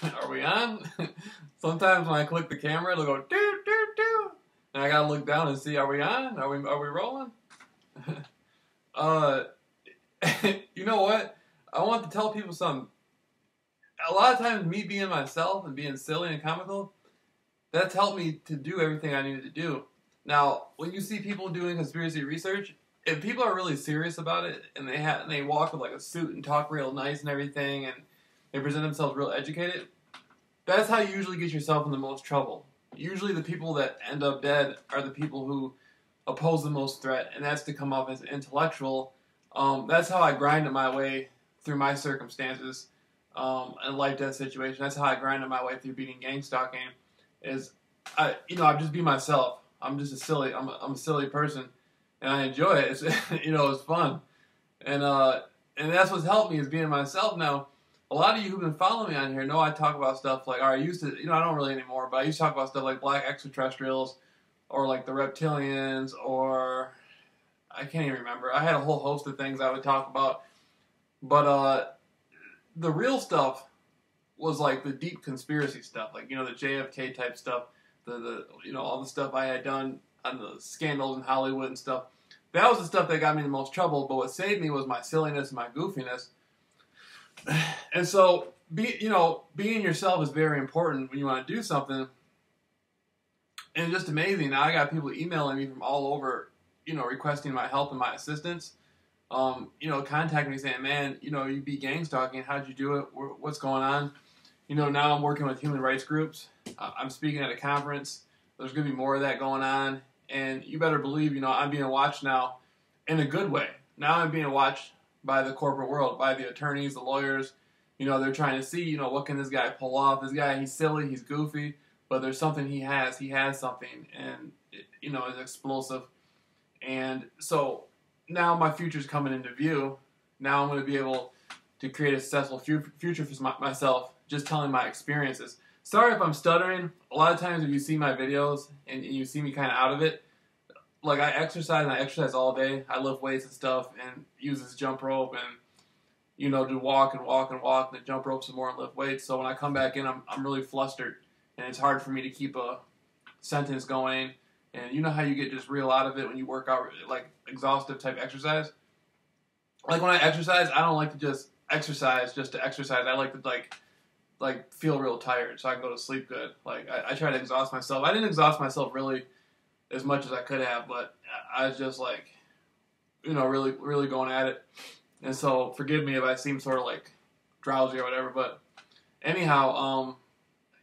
Are we on? Sometimes when I click the camera, it'll go doo doo doo, and I gotta look down and see, are we on? Are we rolling? uh, you know what? I want to tell people something. A lot of times, me being myself and being silly and comical, that's helped me to do everything I needed to do. Now, when you see people doing conspiracy research, if people are really serious about it and they walk with like a suit and talk real nice and everything, and they present themselves real educated, that's how you usually get yourself in the most trouble. Usually the people that end up dead are the people who oppose the most threat, and that's to come off as intellectual. That's how I grinded my way through my circumstances and life-death situation. That's how I grinded my way through beating gang stalking. I just be myself. I'm just I'm a silly person, and I enjoy it. It's it's fun, and that's what's helped me is being myself. Now, a lot of you who've been following me on here know I talk about stuff like, or I used to, I don't really anymore, but I used to talk about stuff like black extraterrestrials, or like the reptilians, or I can't even remember. I had a whole host of things I would talk about, but the real stuff was like the deep conspiracy stuff, like the JFK type stuff, the all the stuff I had done on the scandals in Hollywood and stuff. That was the stuff that got me in the most trouble. But what saved me was my silliness and my goofiness. And so, being yourself is very important when you want to do something. And it's just amazing. Now I got people emailing me from all over, requesting my help and my assistance. Contacting me saying, man, you beat gang stalking. How'd you do it? What's going on? Now I'm working with human rights groups. I'm speaking at a conference. There's going to be more of that going on. And you better believe, I'm being watched now in a good way. Now I'm being watched by the corporate world, by the attorneys, the lawyers. They're trying to see, what can this guy pull off? This guy, he's silly, he's goofy, but there's something he has. He has something, and, it's explosive. And so now my future's coming into view. Now I'm going to be able to create a successful future for myself, just telling my experiences. Sorry if I'm stuttering. A lot of times if you see my videos and you see me kind of out of it, like I exercise all day. I lift weights and stuff and use this jump rope and, do walk and walk and walk and then jump rope some more and lift weights. So when I come back in, I'm really flustered and it's hard for me to keep a sentence going. And you know how you get just real out of it when you work out like exhaustive type exercise? Like when I exercise, I don't like to just exercise just to exercise. I like to like feel real tired so I can go to sleep good. Like I try to exhaust myself. I didn't exhaust myself really as much as I could have, but I was just like, really, really going at it. And so forgive me if I seem sort of like drowsy or whatever, but anyhow,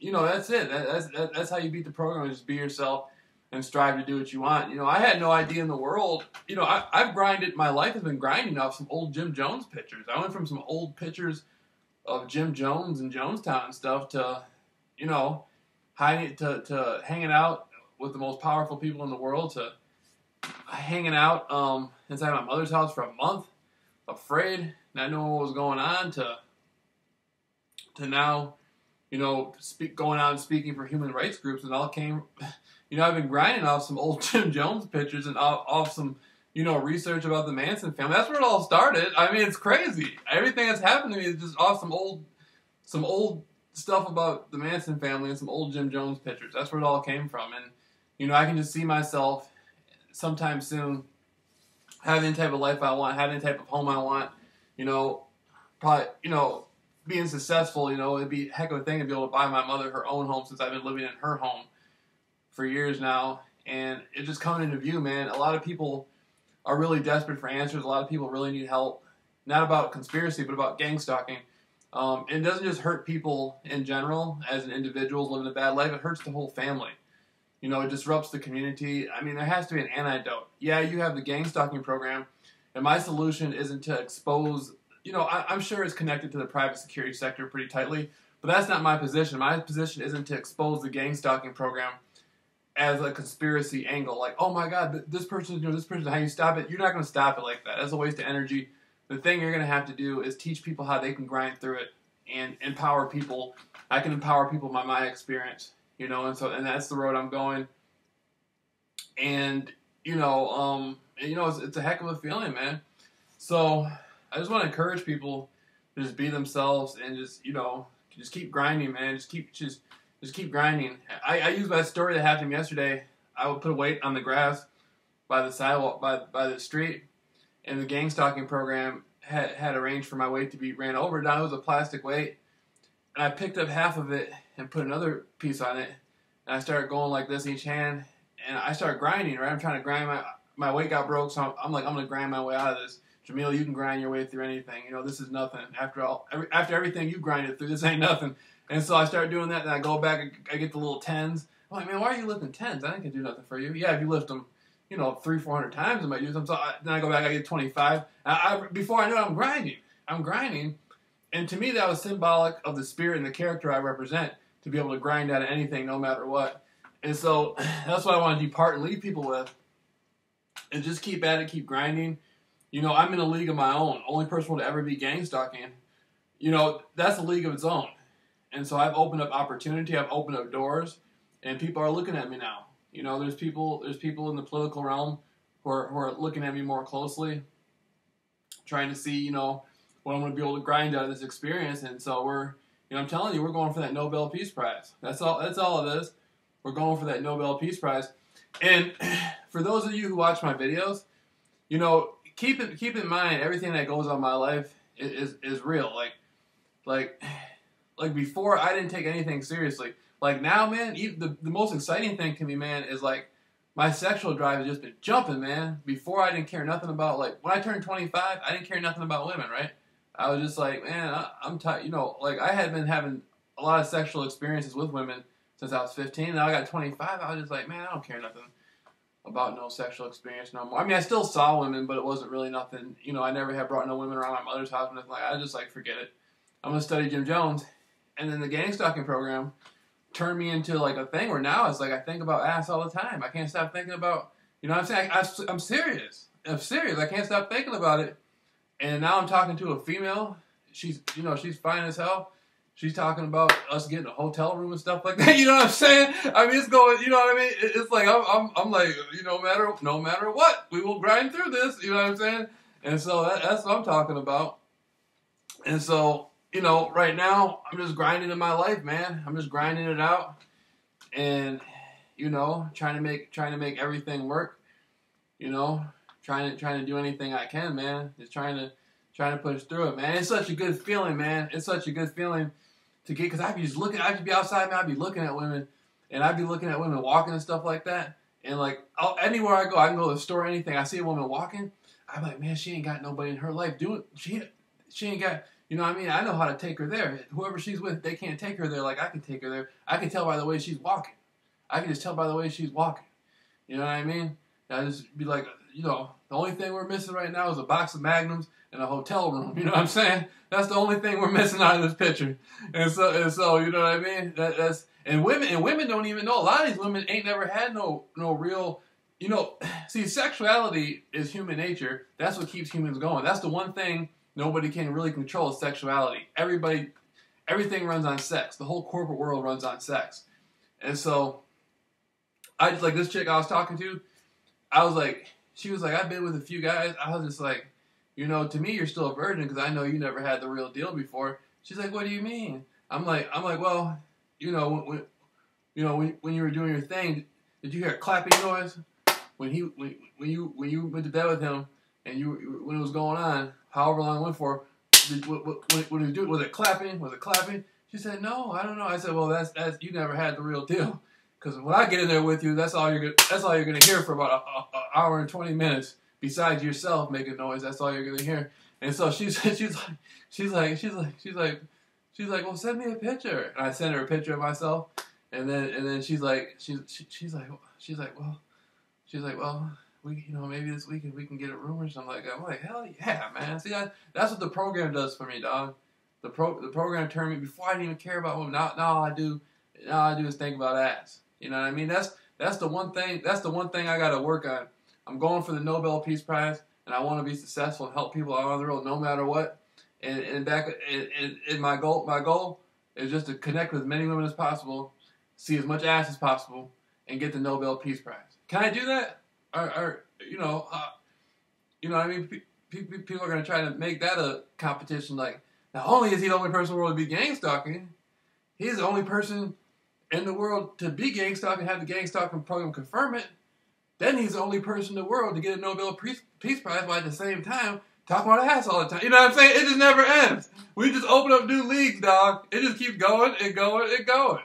that's it. That's how you beat the program, is just be yourself and strive to do what you want. I had no idea in the world. I've grinded. My life has been grinding off some old Jim Jones pictures. I went from some old pictures of Jim Jones and Jonestown and stuff to, hiding to hanging out with the most powerful people in the world, to hanging out inside my mother's house for a month, afraid, not knowing what was going on, to now, going out and speaking for human rights groups, and all came. I've been grinding off some old Jim Jones pictures and off some, research about the Manson family. That's where it all started. I mean, it's crazy. Everything that's happened to me is just off some old stuff about the Manson family and some old Jim Jones pictures. That's where it all came from. And, I can just see myself sometime soon having the type of life I want, having the type of home I want, probably, being successful, it'd be a heck of a thing to be able to buy my mother her own home, since I've been living in her home for years now. And it's just coming into view, man. A lot of people are really desperate for answers. A lot of people really need help, not about conspiracy, but about gang stalking. It doesn't just hurt people in general as an individual living a bad life. It hurts the whole family. It disrupts the community. I mean, there has to be an antidote. Yeah, you have the gang stalking program, and my solution isn't to expose, I'm sure it's connected to the private security sector pretty tightly, but that's not my position. My position isn't to expose the gang stalking program as a conspiracy angle. Like, oh my God, this person, how you stop it? You're not going to stop it like that. That's a waste of energy. The thing you're going to have to do is teach people how they can grind through it and empower people. I can empower people by my experience. And that's the road I'm going. And, it's a heck of a feeling, man. So I just want to encourage people to just be themselves and just, just keep grinding, man. Just keep grinding. I used my story that happened yesterday. I would put a weight on the grass by the sidewalk, by the street, and the gang stalking program had arranged for my weight to be ran over. Now it was a plastic weight, and I picked up half of it and put another piece on it, and I started going like this each hand, and I started grinding. Right, I'm trying to grind my weight got broke, so I'm like, I'm gonna grind my way out of this. Jameel, you can grind your way through anything. You know, this is nothing. After everything you grinded through, this ain't nothing. And so I start doing that, and I go back, I get the little 10s. I'm like, man, why are you lifting 10s? I ain't gonna do nothing for you. Yeah, if you lift them, 300-400 times, I might use them. So then I go back, I get 25. Before I know it, I'm grinding. And to me, that was symbolic of the spirit and the character I represent, to be able to grind out of anything, no matter what. And so that's what I want to depart and leave people with. And just keep at it, keep grinding. I'm in a league of my own. Only person to ever be gang stalking. That's a league of its own. And so I've opened up opportunity, I've opened up doors, and people are looking at me now. There's people in the political realm who are looking at me more closely, trying to see, what I'm going to be able to grind out of this experience. And so I'm telling you, we're going for that Nobel Peace Prize. That's all it is. We're going for that Nobel Peace Prize. And for those of you who watch my videos, keep in mind everything that goes on in my life is real. Like before, I didn't take anything seriously. Like now, man, the most exciting thing to me, man, is like my sexual drive has just been jumping, man. Before, I didn't care nothing about, like, when I turned 25, I didn't care nothing about women, right? I was just like, man, I'm tired. Like, I had been having a lot of sexual experiences with women since I was 15. Now I got 25. I was just like, man, I don't care nothing about no sexual experience no more. I mean, I still saw women, but it wasn't really nothing. I never had brought no women around my mother's house. And nothing like, I just like, forget it. I'm going to study Jim Jones. And then the gang stalking program turned me into like a thing where now it's like I think about ass all the time. I can't stop thinking about, what I'm saying? I'm serious. I'm serious. I can't stop thinking about it. And now I'm talking to a female. She's fine as hell. She's talking about us getting a hotel room and stuff like that. You know what I'm saying? I mean, it's going. You know what I mean? It's like I'm like, no matter what, we will grind through this. You know what I'm saying? And so that's what I'm talking about. And so, right now I'm just grinding in my life, man. I'm just grinding it out, and trying to make everything work. Trying to do anything I can, man. Just trying to push through it, man. It's such a good feeling, man. It's such a good feeling to get, because I'd just be outside, man. I'd be looking at women, and I'd be looking at women walking and stuff like that. And like, anywhere I go, I can go to the store, anything. I see a woman walking, I'm like, man, she ain't got nobody in her life doing. She ain't got. You know what I mean? I know how to take her there. Whoever she's with, they can't take her there like I can take her there. I can tell by the way she's walking. I can just tell by the way she's walking. You know what I mean? I just be like, the only thing we're missing right now is a box of Magnums and a hotel room. You know what I'm saying? That's the only thing we're missing out of this picture. And so you know what I mean? And women don't even know. A lot of these women ain't never had no real. See, sexuality is human nature. That's what keeps humans going. That's the one thing nobody can really control, is sexuality. Everything runs on sex. The whole corporate world runs on sex. And so, I just, like, this chick I was talking to, she was like, I've been with a few guys. I was just like, to me, you're still a virgin because I know you never had the real deal before. She's like, what do you mean? I'm like, well, when you were doing your thing, did you hear a clapping noise when you went to bed with him, and when it was going on, however long it went for? What did he do? Was it clapping? Was it clapping? She said, no, I don't know. I said, well, that's you never had the real deal. Because when I get in there with you, that's all you're gonna hear for about an hour and 20 minutes. Besides yourself making noise, that's all you're gonna hear. And so she's like, well, send me a picture. And I sent her a picture of myself, and then she's like, well, we, maybe this weekend we can get a room or something like that. I'm like, hell yeah, man. See, that's what the program does for me, dog. The program turned me, before I didn't even care about women. Now all I do is think about ass. You know what I mean? That's the one thing I got to work on. I'm going for the Nobel Peace Prize, and I want to be successful and help people around the world no matter what. And my goal is just to connect with as many women as possible, see as much ass as possible, and get the Nobel Peace Prize. Can I do that? Or what I mean? People are going to try to make that a competition. Like, not only is he the only person in the world to be gang stalking, He's the only person in the world to be gang stalking and have the gang stalking program confirm it. Then he's the only person in the world to get a Nobel Peace Prize, while at the same time talking about ass all the time. You know what I'm saying? It just never ends. We just open up new leagues, dog. It just keeps going and going and going.